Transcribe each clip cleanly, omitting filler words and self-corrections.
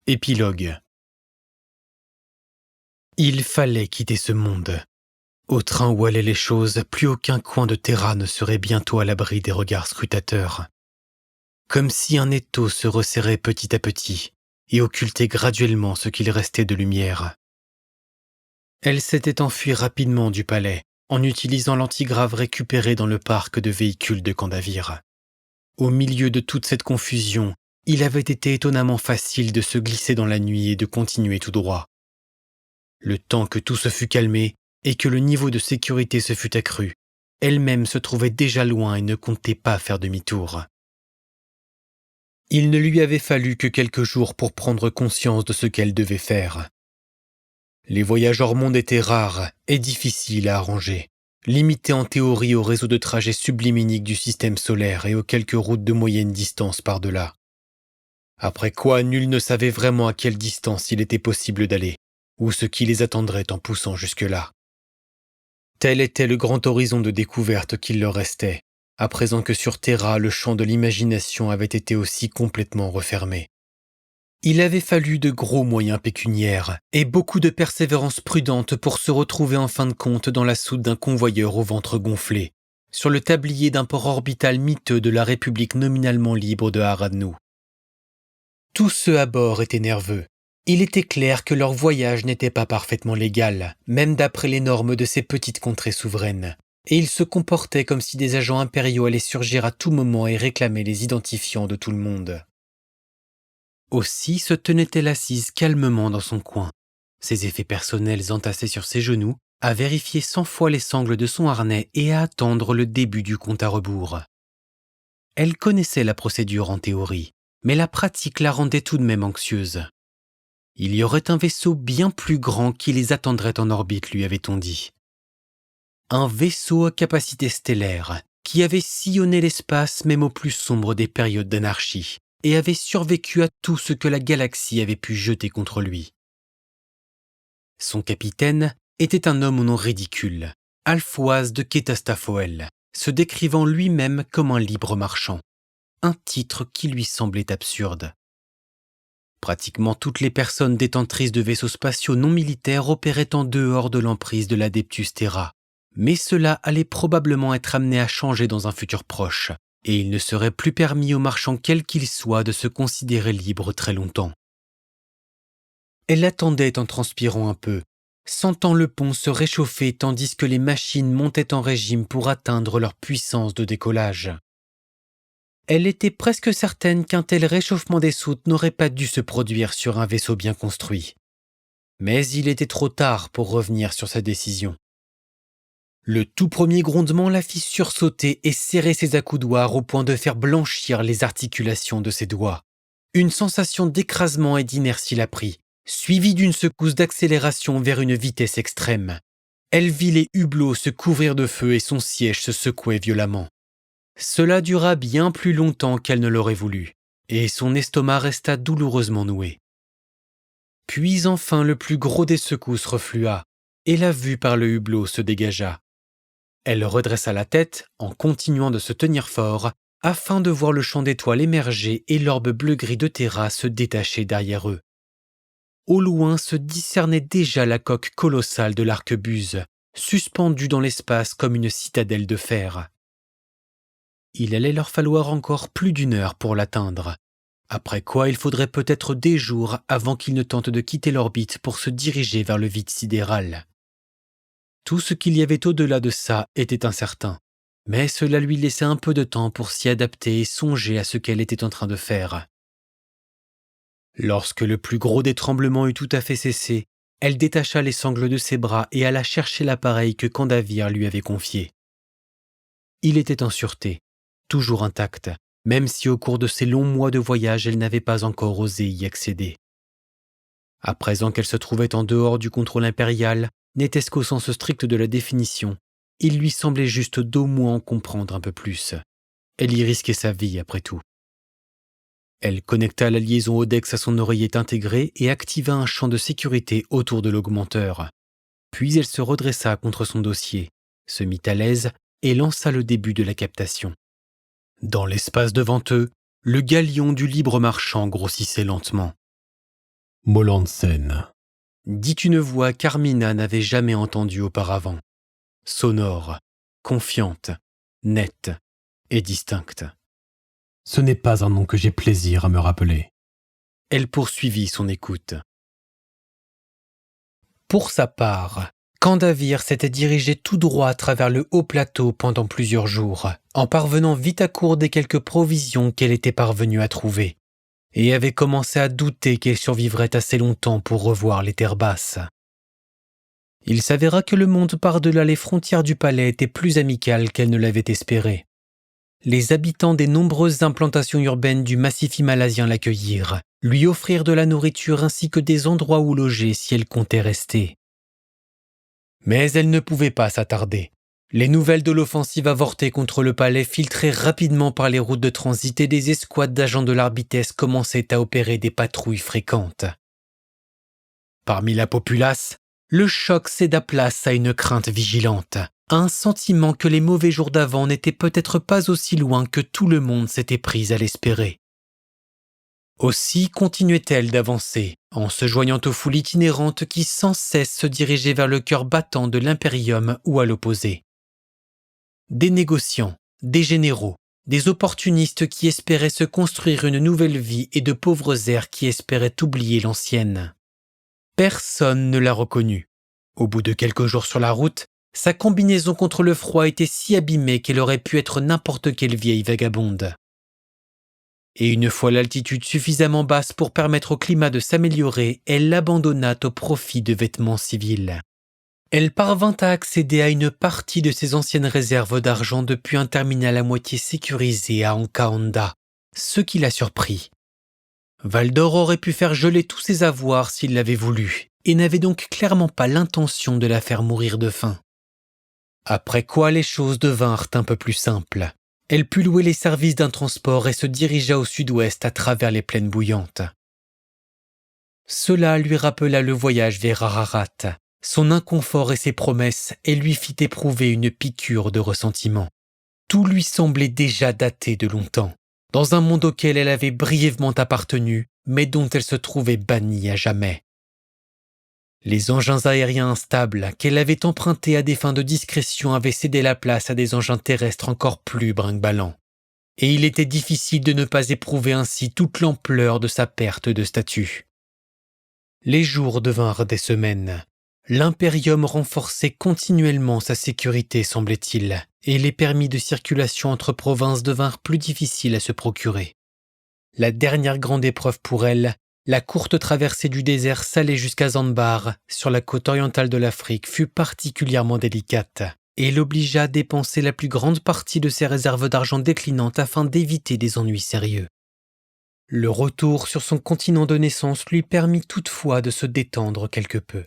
Épilogue. Il fallait quitter ce monde. Au train où allaient les choses, plus aucun coin de Terra ne serait bientôt à l'abri des regards scrutateurs. Comme si un étau se resserrait petit à petit et occultait graduellement ce qu'il restait de lumière. Elle s'était enfuie rapidement du palais, en utilisant l'antigrave récupéré dans le parc de véhicules de Kandavir. Au milieu de toute cette confusion, il avait été étonnamment facile de se glisser dans la nuit et de continuer tout droit. Le temps que tout se fut calmé et que le niveau de sécurité se fut accru, elle-même se trouvait déjà loin et ne comptait pas faire demi-tour. Il ne lui avait fallu que quelques jours pour prendre conscience de ce qu'elle devait faire. Les voyages hors monde étaient rares et difficiles à arranger, limités en théorie au réseau de trajets sublimiниques du système solaire et aux quelques routes de moyenne distance par-delà. Après quoi, nul ne savait vraiment à quelle distance il était possible d'aller, ou ce qui les attendrait en poussant jusque-là. Tel était le grand horizon de découverte qu'il leur restait, à présent que sur Terra, le champ de l'imagination avait été aussi complètement refermé. Il avait fallu de gros moyens pécuniaires et beaucoup de persévérance prudente pour se retrouver en fin de compte dans la soute d'un convoyeur au ventre gonflé, sur le tablier d'un port orbital miteux de la République nominalement libre de Haradnou. Tous ceux à bord étaient nerveux. Il était clair que leur voyage n'était pas parfaitement légal, même d'après les normes de ces petites contrées souveraines, et ils se comportaient comme si des agents impériaux allaient surgir à tout moment et réclamer les identifiants de tout le monde. Aussi se tenait-elle assise calmement dans son coin, ses effets personnels entassés sur ses genoux, à vérifier 100 fois les sangles de son harnais et à attendre le début du compte à rebours. Elle connaissait la procédure en théorie, mais la pratique la rendait tout de même anxieuse. Il y aurait un vaisseau bien plus grand qui les attendrait en orbite, lui avait-on dit. Un vaisseau à capacité stellaire, qui avait sillonné l'espace même au plus sombre des périodes d'anarchie, et avait survécu à tout ce que la galaxie avait pu jeter contre lui. Son capitaine était un homme au nom ridicule, Alphoaz de Kétastafoel, se décrivant lui-même comme un libre marchand, un titre qui lui semblait absurde. Pratiquement toutes les personnes détentrices de vaisseaux spatiaux non militaires opéraient en dehors de l'emprise de l'Adeptus Terra, mais cela allait probablement être amené à changer dans un futur proche, et il ne serait plus permis aux marchands quels qu'ils soient de se considérer libres très longtemps. Elle attendait en transpirant un peu, sentant le pont se réchauffer tandis que les machines montaient en régime pour atteindre leur puissance de décollage. Elle était presque certaine qu'un tel réchauffement des soutes n'aurait pas dû se produire sur un vaisseau bien construit. Mais il était trop tard pour revenir sur sa décision. Le tout premier grondement la fit sursauter et serrer ses accoudoirs au point de faire blanchir les articulations de ses doigts. Une sensation d'écrasement et d'inertie la prit, suivie d'une secousse d'accélération vers une vitesse extrême. Elle vit les hublots se couvrir de feu et son siège se secouait violemment. Cela dura bien plus longtemps qu'elle ne l'aurait voulu, et son estomac resta douloureusement noué. Puis enfin le plus gros des secousses reflua, et la vue par le hublot se dégagea. Elle redressa la tête en continuant de se tenir fort, afin de voir le champ d'étoiles émerger et l'orbe bleu-gris de Terra se détacher derrière eux. Au loin se discernait déjà la coque colossale de l'arquebuse, suspendue dans l'espace comme une citadelle de fer. Il allait leur falloir encore plus d'1 heure pour l'atteindre, après quoi il faudrait peut-être des jours avant qu'ils ne tentent de quitter l'orbite pour se diriger vers le vide sidéral. Tout ce qu'il y avait au-delà de ça était incertain, mais cela lui laissait un peu de temps pour s'y adapter et songer à ce qu'elle était en train de faire. Lorsque le plus gros des tremblements eut tout à fait cessé, elle détacha les sangles de ses bras et alla chercher l'appareil que Kandavir lui avait confié. Il était en sûreté, toujours intacte, même si au cours de ces longs mois de voyage elle n'avait pas encore osé y accéder. À présent qu'elle se trouvait en dehors du contrôle impérial, n'était-ce qu'au sens strict de la définition, il lui semblait juste d'au moins en comprendre un peu plus. Elle y risquait sa vie après tout. Elle connecta la liaison Audex à son oreillette intégrée et activa un champ de sécurité autour de l'augmenteur. Puis elle se redressa contre son dossier, se mit à l'aise et lança le début de la captation. Dans l'espace devant eux, le galion du libre marchand grossissait lentement. Molandsen, dit une voix qu'Armina n'avait jamais entendue auparavant. Sonore, confiante, nette et distincte. ce n'est pas un nom que j'ai plaisir à me rappeler. Elle poursuivit son écoute. Pour sa part, Kandavir s'était dirigé tout droit à travers le haut plateau pendant plusieurs jours, en parvenant vite à court des quelques provisions qu'elle était parvenue à trouver, et avait commencé à douter qu'elle survivrait assez longtemps pour revoir les terres basses. Il s'avéra que le monde par-delà les frontières du palais était plus amical qu'elle ne l'avait espéré. Les habitants des nombreuses implantations urbaines du massif himalayien l'accueillirent, lui offrirent de la nourriture ainsi que des endroits où loger si elle comptait rester. Mais elle ne pouvait pas s'attarder. Les nouvelles de l'offensive avortée contre le palais filtraient rapidement par les routes de transit et des escouades d'agents de l'Arbitès commençaient à opérer des patrouilles fréquentes. Parmi la populace, le choc céda place à une crainte vigilante, un sentiment que les mauvais jours d'avant n'étaient peut-être pas aussi loin que tout le monde s'était pris à l'espérer. Aussi continuait-elle d'avancer, en se joignant aux foules itinérantes qui sans cesse se dirigeaient vers le cœur battant de l'impérium ou à l'opposé. Des négociants, des généraux, des opportunistes qui espéraient se construire une nouvelle vie et de pauvres airs qui espéraient oublier l'ancienne. Personne ne la reconnut. Au bout de quelques jours sur la route, sa combinaison contre le froid était si abîmée qu'elle aurait pu être n'importe quelle vieille vagabonde. Et une fois l'altitude suffisamment basse pour permettre au climat de s'améliorer, elle l'abandonna au profit de vêtements civils. Elle parvint à accéder à une partie de ses anciennes réserves d'argent depuis un terminal à moitié sécurisé à Ankaanda, ce qui la surprit. Valdor aurait pu faire geler tous ses avoirs s'il l'avait voulu, et n'avait donc clairement pas l'intention de la faire mourir de faim. Après quoi les choses devinrent un peu plus simples. Elle put louer les services d'un transport et se dirigea au sud-ouest à travers les plaines bouillantes. Cela lui rappela le voyage vers Ararat, son inconfort et ses promesses, et lui fit éprouver une piqûre de ressentiment. Tout lui semblait déjà daté de longtemps, dans un monde auquel elle avait brièvement appartenu, mais dont elle se trouvait bannie à jamais. Les engins aériens instables qu'elle avait empruntés à des fins de discrétion avaient cédé la place à des engins terrestres encore plus brinque-ballants. Et il était difficile de ne pas éprouver ainsi toute l'ampleur de sa perte de statut. Les jours devinrent des semaines. L'impérium renforçait continuellement sa sécurité, semblait-il, et les permis de circulation entre provinces devinrent plus difficiles à se procurer. La dernière grande épreuve pour elle, la courte traversée du désert salé jusqu'à Zanbar, sur la côte orientale de l'Afrique, fut particulièrement délicate et l'obligea à dépenser la plus grande partie de ses réserves d'argent déclinantes afin d'éviter des ennuis sérieux. Le retour sur son continent de naissance lui permit toutefois de se détendre quelque peu.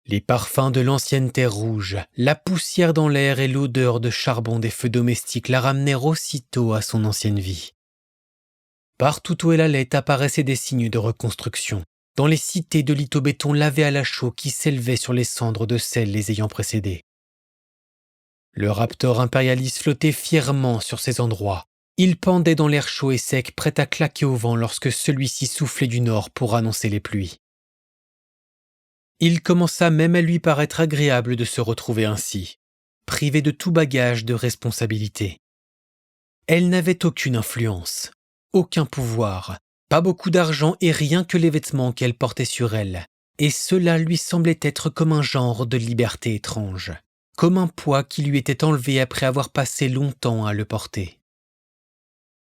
Les parfums de l'ancienne terre rouge, la poussière dans l'air et l'odeur de charbon des feux domestiques la ramenèrent aussitôt à son ancienne vie. Partout où elle allait apparaissaient des signes de reconstruction, dans les cités de lithobéton lavées à la chaux qui s'élevaient sur les cendres de celles les ayant précédées. Le raptor impérialiste flottait fièrement sur ces endroits. Il pendait dans l'air chaud et sec, prêt à claquer au vent lorsque celui-ci soufflait du nord pour annoncer les pluies. Il commença même à lui paraître agréable de se retrouver ainsi, privé de tout bagage de responsabilité. Elle n'avait aucune influence. Aucun pouvoir, pas beaucoup d'argent et rien que les vêtements qu'elle portait sur elle. Et cela lui semblait être comme un genre de liberté étrange, comme un poids qui lui était enlevé après avoir passé longtemps à le porter.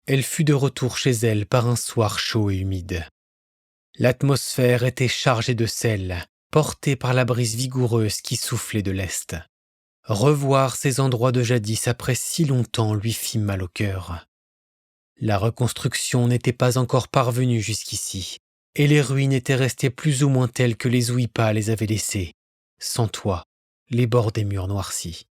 Elle fut de retour chez elle par un soir chaud et humide. L'atmosphère était chargée de sel, portée par la brise vigoureuse qui soufflait de l'est. Revoir ces endroits de jadis après si longtemps lui fit mal au cœur. La reconstruction n'était pas encore parvenue jusqu'ici, et les ruines étaient restées plus ou moins telles que les Ouipas les avaient laissées, sans toit, les bords des murs noircis.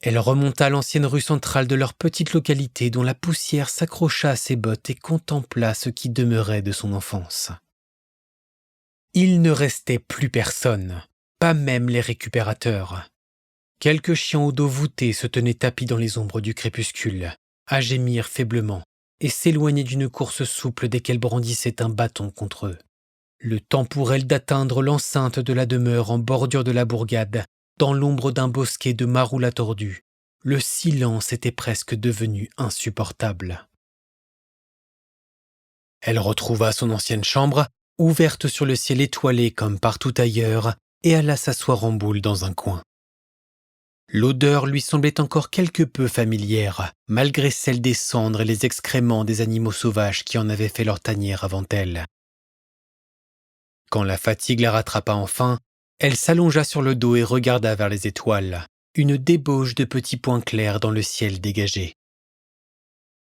Elle remonta l'ancienne rue centrale de leur petite localité dont la poussière s'accrocha à ses bottes et contempla ce qui demeurait de son enfance. Il ne restait plus personne, pas même les récupérateurs. Quelques chiens au dos voûté se tenaient tapis dans les ombres du crépuscule, à gémir faiblement, et s'éloignaient d'une course souple dès qu'elle brandissait un bâton contre eux. Le temps pour elle d'atteindre l'enceinte de la demeure en bordure de la bourgade, dans l'ombre d'un bosquet de maroulas tordus. Le silence était presque devenu insupportable. Elle retrouva son ancienne chambre, ouverte sur le ciel étoilé comme partout ailleurs, et alla s'asseoir en boule dans un coin. L'odeur lui semblait encore quelque peu familière, malgré celle des cendres et les excréments des animaux sauvages qui en avaient fait leur tanière avant elle. Quand la fatigue la rattrapa enfin, elle s'allongea sur le dos et regarda vers les étoiles, une débauche de petits points clairs dans le ciel dégagé.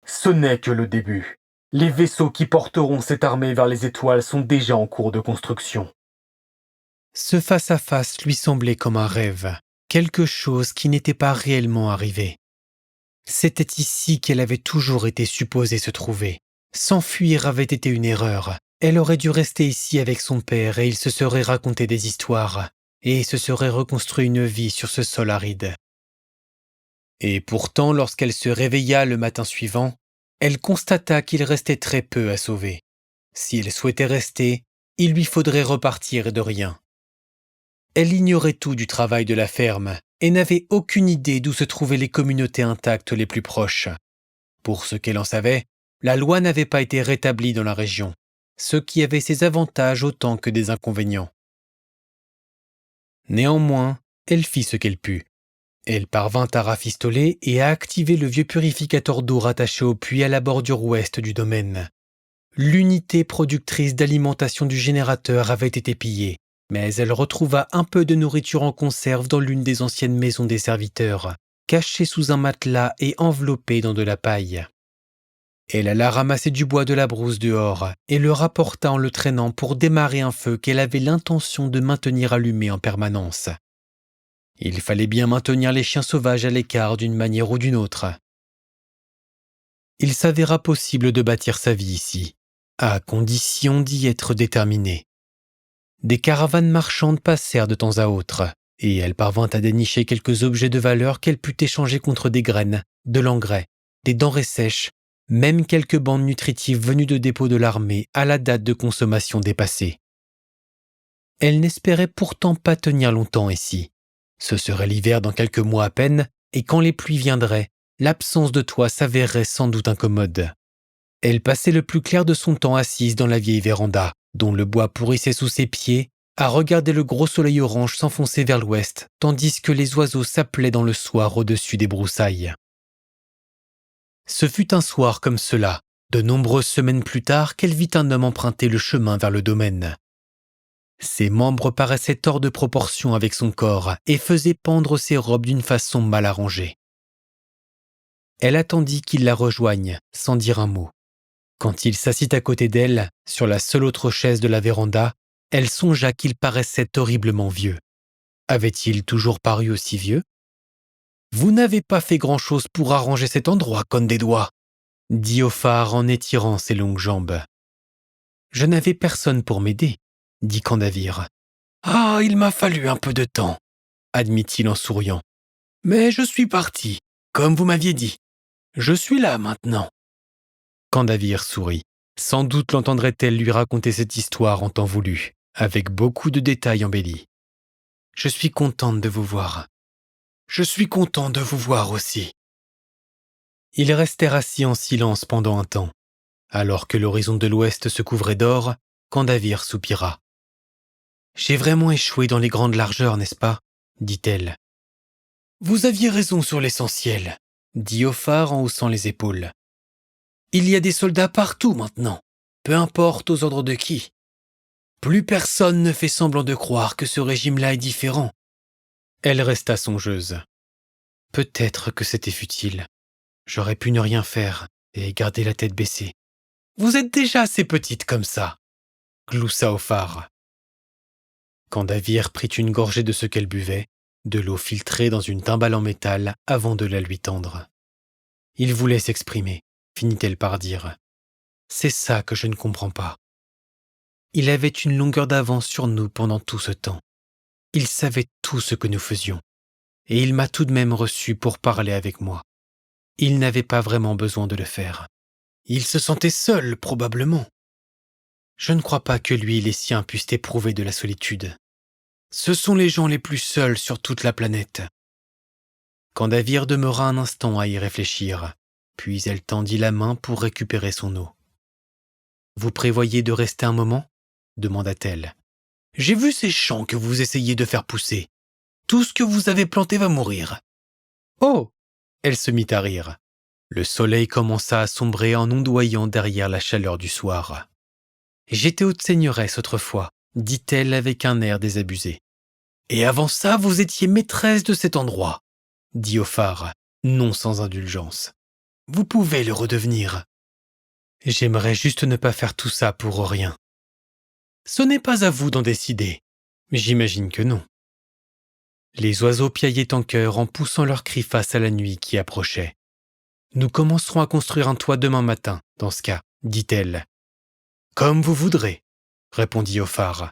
Ce n'est que le début. Les vaisseaux qui porteront cette armée vers les étoiles sont déjà en cours de construction. Ce face-à-face lui semblait comme un rêve, quelque chose qui n'était pas réellement arrivé. C'était ici qu'elle avait toujours été supposée se trouver. S'enfuir avait été une erreur. Elle aurait dû rester ici avec son père et il se serait raconté des histoires, et se serait reconstruit une vie sur ce sol aride. Et pourtant, lorsqu'elle se réveilla le matin suivant, elle constata qu'il restait très peu à sauver. Si elle souhaitait rester, il lui faudrait repartir de rien. Elle ignorait tout du travail de la ferme et n'avait aucune idée d'où se trouvaient les communautés intactes les plus proches. Pour ce qu'elle en savait, la loi n'avait pas été rétablie dans la région, ce qui avait ses avantages autant que des inconvénients. Néanmoins, elle fit ce qu'elle put. Elle parvint à rafistoler et à activer le vieux purificateur d'eau rattaché au puits à la bordure ouest du domaine. L'unité productrice d'alimentation du générateur avait été pillée, mais elle retrouva un peu de nourriture en conserve dans l'une des anciennes maisons des serviteurs, cachée sous un matelas et enveloppée dans de la paille. Elle alla ramasser du bois de la brousse dehors et le rapporta en le traînant pour démarrer un feu qu'elle avait l'intention de maintenir allumé en permanence. Il fallait bien maintenir les chiens sauvages à l'écart d'une manière ou d'une autre. Il s'avéra possible de bâtir sa vie ici, à condition d'y être déterminé. Des caravanes marchandes passèrent de temps à autre, et elle parvint à dénicher quelques objets de valeur qu'elle put échanger contre des graines, de l'engrais, des denrées sèches, même quelques bandes nutritives venues de dépôts de l'armée à la date de consommation dépassée. Elle n'espérait pourtant pas tenir longtemps ici. Ce serait l'hiver dans quelques mois à peine, et quand les pluies viendraient, l'absence de toit s'avérerait sans doute incommode. Elle passait le plus clair de son temps assise dans la vieille véranda, dont le bois pourrissait sous ses pieds, à regarder le gros soleil orange s'enfoncer vers l'ouest, tandis que les oiseaux s'appelaient dans le soir au-dessus des broussailles. Ce fut un soir comme cela, de nombreuses semaines plus tard, qu'elle vit un homme emprunter le chemin vers le domaine. Ses membres paraissaient hors de proportion avec son corps et faisaient pendre ses robes d'une façon mal arrangée. Elle attendit qu'il la rejoigne, sans dire un mot. Quand il s'assit à côté d'elle, sur la seule autre chaise de la véranda, elle songea qu'il paraissait horriblement vieux. Avait-il toujours paru aussi vieux ? « Vous n'avez pas fait grand-chose pour arranger cet endroit, comme des doigts, » dit Ophar en étirant ses longues jambes. « Je n'avais personne pour m'aider, » dit Candavir. « Ah, il m'a fallu un peu de temps, » admit-il en souriant. « Mais je suis parti, comme vous m'aviez dit. Je suis là maintenant. » Candavir sourit. Sans doute l'entendrait-elle lui raconter cette histoire en temps voulu, avec beaucoup de détails embellis. « Je suis contente de vous voir. »« Je suis content de vous voir aussi. » Ils restèrent assis en silence pendant un temps. Alors que l'horizon de l'ouest se couvrait d'or, Candavir soupira. « J'ai vraiment échoué dans les grandes largeurs, n'est-ce pas ?» dit-elle. « Vous aviez raison sur l'essentiel, » dit Ophar en haussant les épaules. « Il y a des soldats partout maintenant, peu importe aux ordres de qui. Plus personne ne fait semblant de croire que ce régime-là est différent. » Elle resta songeuse. Peut-être que c'était futile. J'aurais pu ne rien faire et garder la tête baissée. « Vous êtes déjà assez petite comme ça, » gloussa Ophar. Candavir prit une gorgée de ce qu'elle buvait, de l'eau filtrée dans une timbale en métal avant de la lui tendre. Il voulait s'exprimer, finit-elle par dire. C'est ça que je ne comprends pas. Il avait une longueur d'avance sur nous pendant tout ce temps. Il savait tout ce que nous faisions. Et il m'a tout de même reçu pour parler avec moi. Il n'avait pas vraiment besoin de le faire. Il se sentait seul, probablement. Je ne crois pas que lui et les siens puissent éprouver de la solitude. Ce sont les gens les plus seuls sur toute la planète. » Candavir demeura un instant à y réfléchir, puis elle tendit la main pour récupérer son eau. « Vous prévoyez de rester un moment ?» demanda-t-elle. « J'ai vu ces champs que vous essayez de faire pousser. Tout ce que vous avez planté va mourir. » « Oh !» Elle se mit à rire. Le soleil commença à sombrer en ondoyant derrière la chaleur du soir. « J'étais haute seigneuresse autrefois, dit-elle avec un air désabusé. Et avant ça, vous étiez maîtresse de cet endroit, dit Ophar, non sans indulgence. Vous pouvez le redevenir. J'aimerais juste ne pas faire tout ça pour rien. Ce n'est pas à vous d'en décider. J'imagine que non. Les oiseaux piaillaient en chœur en poussant leurs cris face à la nuit qui approchait. Nous commencerons à construire un toit demain matin, dans ce cas, dit-elle. Comme vous voudrez, répondit Ophar.